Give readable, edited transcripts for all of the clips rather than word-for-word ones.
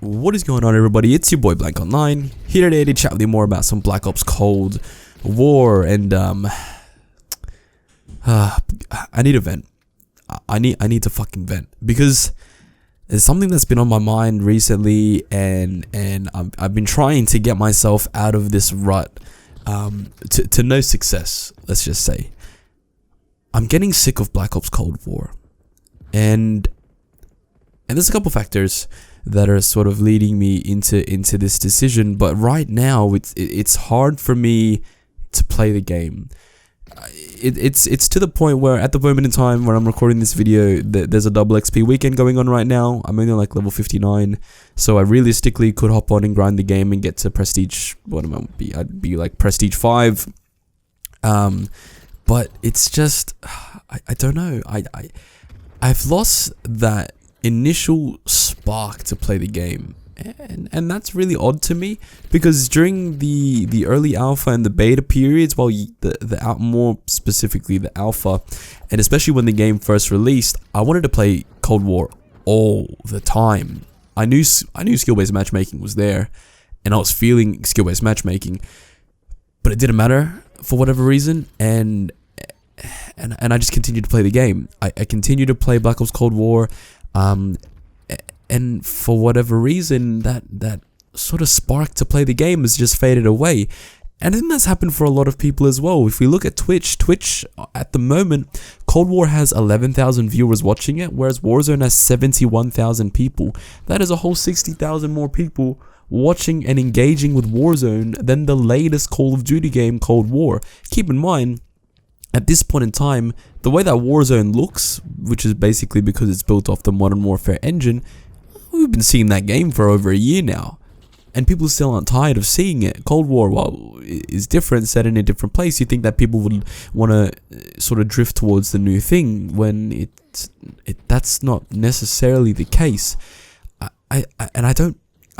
What is going on, everybody? It's your boy Blank Online here today to chat with you more about some Black Ops Cold War, and I need a vent. I need to fucking vent because it's something that's been on my mind recently, and I've been trying to get myself out of this rut to no success. Let's just say I'm getting sick of Black Ops Cold War, and there's a couple factors that are sort of leading me into this decision. But right now, it's hard for me to play the game. It's to the point where at the moment in time when I'm recording this video, there's a double XP weekend going on right now. I'm only like level 59, so I realistically could hop on and grind the game and get to prestige. What am I be? I'd be like prestige 5. But it's just I don't know. I've lost that initial spark to play the game, and that's really odd to me, because during the early alpha and the beta periods, while more specifically the alpha, and especially when the game first released, I wanted to play Cold War all the time. I knew skill-based matchmaking was there, and I was feeling skill-based matchmaking, but it didn't matter for whatever reason, and I just continued to play the game. I continued to play Black Ops Cold War. And for whatever reason, that sort of spark to play the game has just faded away. And I think that's happened for a lot of people as well. If we look at Twitch at the moment, Cold War has 11,000 viewers watching it, whereas Warzone has 71,000 people. That is a whole 60,000 more people watching and engaging with Warzone than the latest Call of Duty game, Cold War. Keep in mind, at this point in time, the way that Warzone looks, which is basically because it's built off the Modern Warfare engine, we've been seeing that game for over a year now, and people still aren't tired of seeing it. Cold War, while is different, set in a different place, you think that people would want to sort of drift towards the new thing, when that's not necessarily the case. I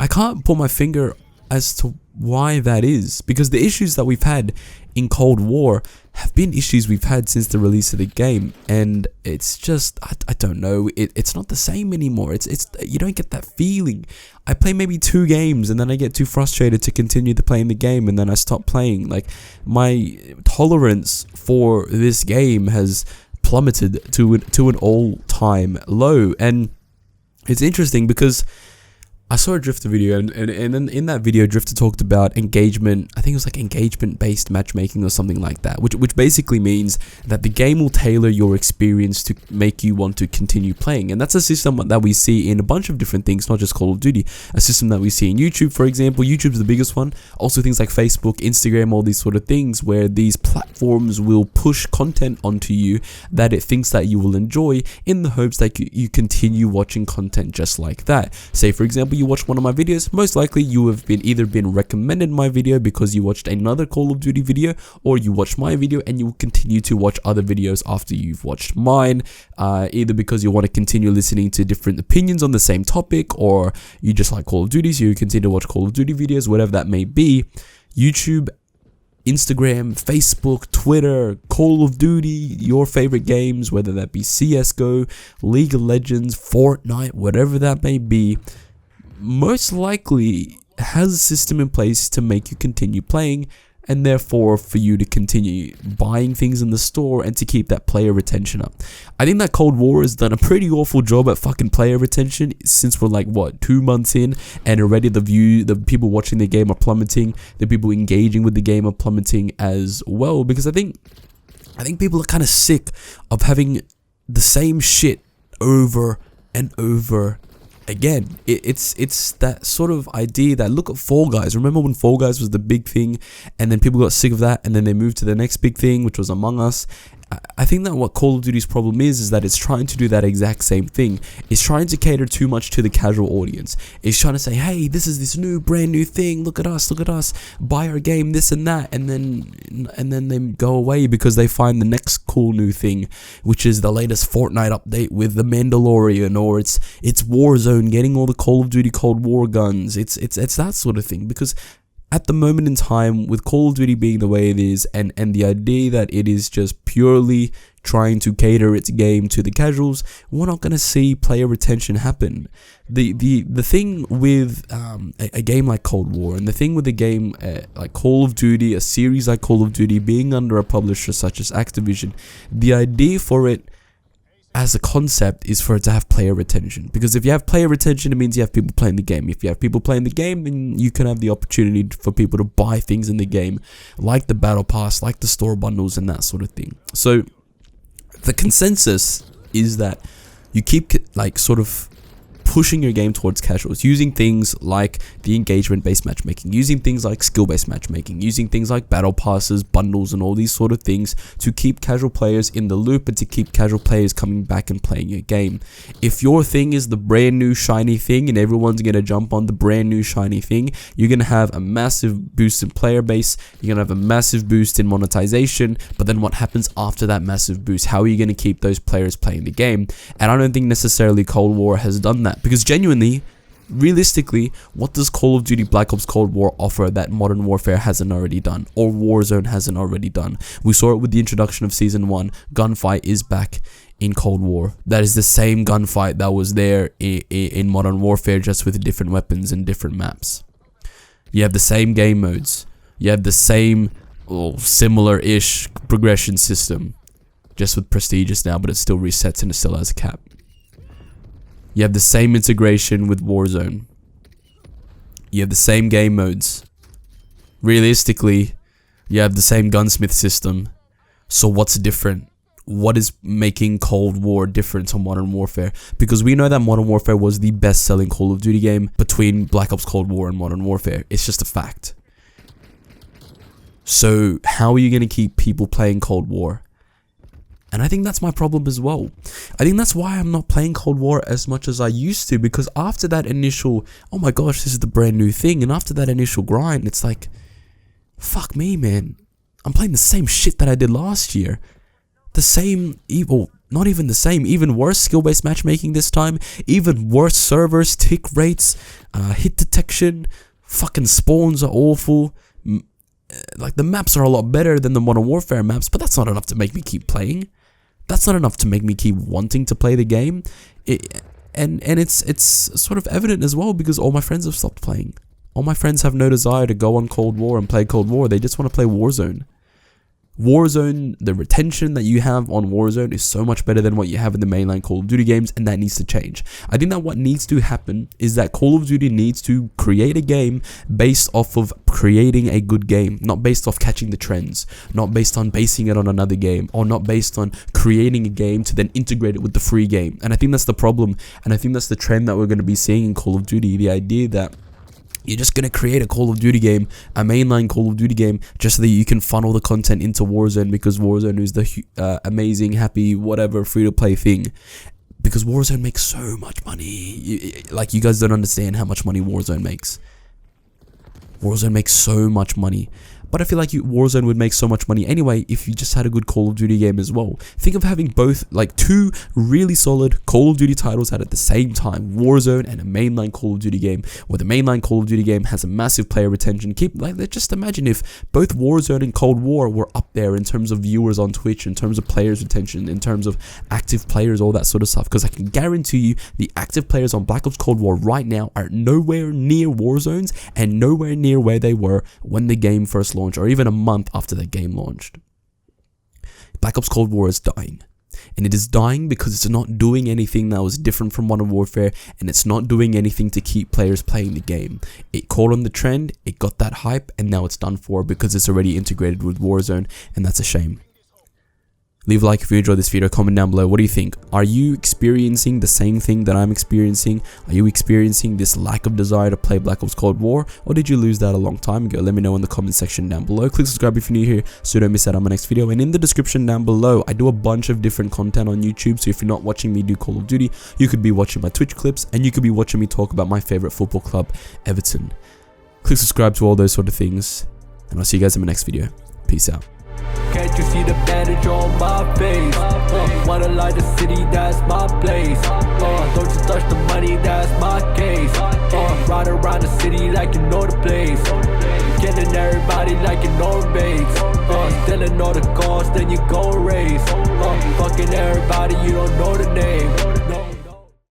can't put my finger as to why that is, because the issues that we've had in Cold War have been issues we've had since the release of the game, and it's just I don't know, it's not the same anymore. It's you don't get that feeling. I play maybe 2 games and then I get too frustrated to continue to playing the game, and then I stop playing. Like, my tolerance for this game has plummeted to an all-time low. And it's interesting because I saw a Drifter video, and then in that video, Drifter talked about engagement. I think it was like engagement-based matchmaking or something like that, which basically means that the game will tailor your experience to make you want to continue playing. And that's a system that we see in a bunch of different things, not just Call of Duty. A system that we see in YouTube, for example. YouTube's the biggest one. Also things like Facebook, Instagram, all these sort of things, where these platforms will push content onto you that it thinks that you will enjoy, in the hopes that you continue watching content just like that. Say, for example, you watch one of my videos, most likely you have either been recommended my video because you watched another Call of Duty video, or you watched my video and you will continue to watch other videos after you've watched mine, either because you want to continue listening to different opinions on the same topic, or you just like Call of Duty, so you continue to watch Call of Duty videos, whatever that may be. YouTube, Instagram, Facebook, Twitter, Call of Duty, your favorite games, whether that be CSGO, League of Legends, Fortnite, whatever that may be, most likely has a system in place to make you continue playing, and therefore for you to continue buying things in the store and to keep that player retention up. I think that Cold War has done a pretty awful job at fucking player retention, since we're like, what, 2 months in, and already the people watching the game are plummeting, the people engaging with the game are plummeting as well, because I think people are kind of sick of having the same shit over and over again. It's that sort of idea that, look at Fall Guys. Remember when Fall Guys was the big thing, and then people got sick of that, and then they moved to the next big thing, which was Among Us. I think that what Call of Duty's problem is that it's trying to do that exact same thing. It's trying to cater too much to the casual audience. It's trying to say, hey, this is this new brand new thing, look at us, buy our game, this and that, and then they go away because they find the next cool new thing, which is the latest Fortnite update with the Mandalorian, or it's Warzone getting all the Call of Duty Cold War guns. It's that sort of thing, because at the moment in time, with Call of Duty being the way it is, and the idea that it is just purely trying to cater its game to the casuals, we're not going to see player retention happen. The thing with a game like Cold War, and the thing with a game like Call of Duty, a series like Call of Duty being under a publisher such as Activision, the idea for it as a concept is for it to have player retention. Because if you have player retention, it means you have people playing the game. If you have people playing the game, then you can have the opportunity for people to buy things in the game, like the battle pass, like the store bundles, and that sort of thing. So the consensus is that you keep like sort of pushing your game towards casuals, using things like the engagement-based matchmaking, using things like skill-based matchmaking, using things like battle passes, bundles, and all these sort of things to keep casual players in the loop and to keep casual players coming back and playing your game. If your thing is the brand new shiny thing and everyone's going to jump on the brand new shiny thing, you're going to have a massive boost in player base, you're going to have a massive boost in monetization, but then what happens after that massive boost? How are you going to keep those players playing the game? And I don't think necessarily Cold War has done that. Because genuinely, realistically, what does Call of Duty Black Ops Cold War offer that Modern Warfare hasn't already done, or Warzone hasn't already done? We saw it with the introduction of Season 1. Gunfight is back in Cold War. That is the same gunfight that was there in Modern Warfare, just with different weapons and different maps. You have the same game modes. You have the same, similar-ish progression system, just with prestigious now, but it still resets and it still has a cap. You have the same integration with Warzone. You have the same game modes. Realistically, you have the same gunsmith system. So what's different? What is making Cold War different to Modern Warfare? Because we know that Modern Warfare was the best-selling Call of Duty game between Black Ops Cold War and Modern Warfare. It's just a fact. So how are you going to keep people playing Cold War? And I think that's my problem as well. I think that's why I'm not playing Cold War as much as I used to, because after that initial, oh my gosh, this is the brand new thing, and after that initial grind, it's like, fuck me, man. I'm playing the same shit that I did last year. The same, not even the same, even worse skill-based matchmaking this time, even worse servers, tick rates, hit detection, fucking spawns are awful. Like, the maps are a lot better than the Modern Warfare maps, but that's not enough to make me keep playing. That's not enough to make me keep wanting to play the game. And it's sort of evident as well, because all my friends have stopped playing. All my friends have no desire to go on Cold War and play Cold War. They just want to play Warzone. Warzone, the retention that you have on Warzone is so much better than what you have in the mainline Call of Duty games, and that needs to change. I think that what needs to happen is that Call of Duty needs to create a game based off of creating a good game, not based off catching the trends, not based on basing it on another game, or not based on creating a game to then integrate it with the free game. And I think that's the problem, and I think that's the trend that we're going to be seeing in Call of Duty, the idea that you're just going to create a Call of Duty game, a mainline Call of Duty game, just so that you can funnel the content into Warzone, because Warzone is the amazing, happy, whatever, free-to-play thing. Because Warzone makes so much money. Like, you guys don't understand how much money Warzone makes. Warzone makes so much money. But I feel like Warzone would make so much money anyway if you just had a good Call of Duty game as well. Think of having both, like, two really solid Call of Duty titles out at the same time. Warzone and a mainline Call of Duty game, where the mainline Call of Duty game has a massive player retention. Just imagine if both Warzone and Cold War were up there in terms of viewers on Twitch, in terms of players retention, in terms of active players, all that sort of stuff. Because I can guarantee you the active players on Black Ops Cold War right now are nowhere near Warzone's and nowhere near where they were when the game first launched, or even a month after the game launched. Black Ops Cold War is dying. And it is dying because it's not doing anything that was different from Modern Warfare, and it's not doing anything to keep players playing the game. It caught on the trend, it got that hype, and now it's done for because it's already integrated with Warzone, and that's a shame. Leave a like if you enjoyed this video, comment down below. What do you think? Are you experiencing the same thing that I'm experiencing? Are you experiencing this lack of desire to play Black Ops Cold War? Or did you lose that a long time ago? Let me know in the comment section down below. Click subscribe if you're new here so you don't miss out on my next video. And in the description down below, I do a bunch of different content on YouTube. So if you're not watching me do Call of Duty, you could be watching my Twitch clips, and you could be watching me talk about my favorite football club, Everton. Click subscribe to all those sort of things, and I'll see you guys in my next video. Peace out. Can't you see the bandage on my face? Wanna lie the city, that's my place. Don't you touch the money, that's my case. Ride around the city like you know the place. killing everybody like an old base. Stealing all the cars, then you go race. Fucking everybody, you don't know the name.